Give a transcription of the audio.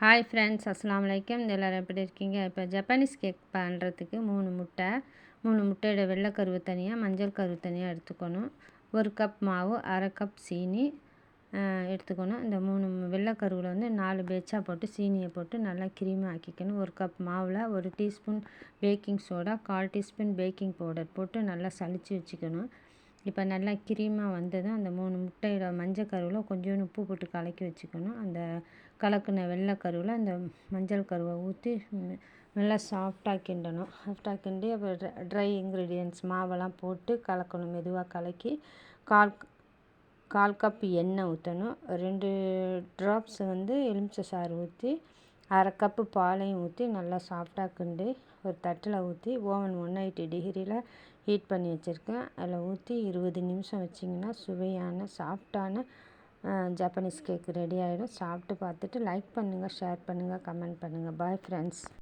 Hi friends, அஸ்ஸலாமு அலைக்கும். எல்லோரும் எப்படி இருக்கீங்க? இப்போ ஜப்பானீஸ் கேக் பண்ணுறதுக்கு 3 முட்டையோட வெள்ளை கருவு தனியாக, மஞ்சள் கருவு தனியாக எடுத்துக்கணும். 1 கப் மாவு, அரை கப் சீனி எடுத்துக்கணும். இந்த 3 வெள்ளை கருவில் வந்து 4 பேட்சாக போட்டு சீனியை போட்டு நல்லா க்ரீமாக ஆக்கிக்கணும். 1 கப் மாவில் 1 teaspoon baking soda, 1/4 teaspoon baking powder போட்டு நல்லா சலிச்சு வச்சுக்கணும். இப்போ நல்லா க்ரீமாக வந்ததும் அந்த 3 முட்டையோட மஞ்சள் கருவில் கொஞ்சோண்டு உப்பு போட்டு கலக்கி வச்சுக்கணும். அந்த கலக்கின வெள்ளை கருவில் அந்த மஞ்சள் கருவை ஊற்றி நல்லா சாஃப்டாக கிண்டணும். சாஃப்டாக கிண்டி அப்புறம் ட்ரை இன்க்ரீடியன்ட்ஸ் மாவெல்லாம் போட்டு கலக்கணும். மெதுவாக கலக்கி கால் கப் எண்ணெய் ஊற்றணும். 2 ட்ராப்ஸ் வந்து எலுமிச்சை சாறு ஊற்றி, அரை கப்பு பாலையும் ஊற்றி நல்லா சாஃப்டாக கிண்டி ஒரு தட்டில் ஊற்றி ஓவன் 180 டிகிரியில் ஹீட் பண்ணி வச்சுருக்கேன். அதில் ஊற்றி 20 நிமிஷம் வச்சிங்கன்னா சுவையான சாஃப்டான ஜப்பானீஸ் கேக் ரெடி ஆகிடும். சாப்பிட்டு பார்த்துட்டு லைக் பண்ணுங்கள், ஷேர் பண்ணுங்கள், கமெண்ட் பண்ணுங்கள். Bye friends.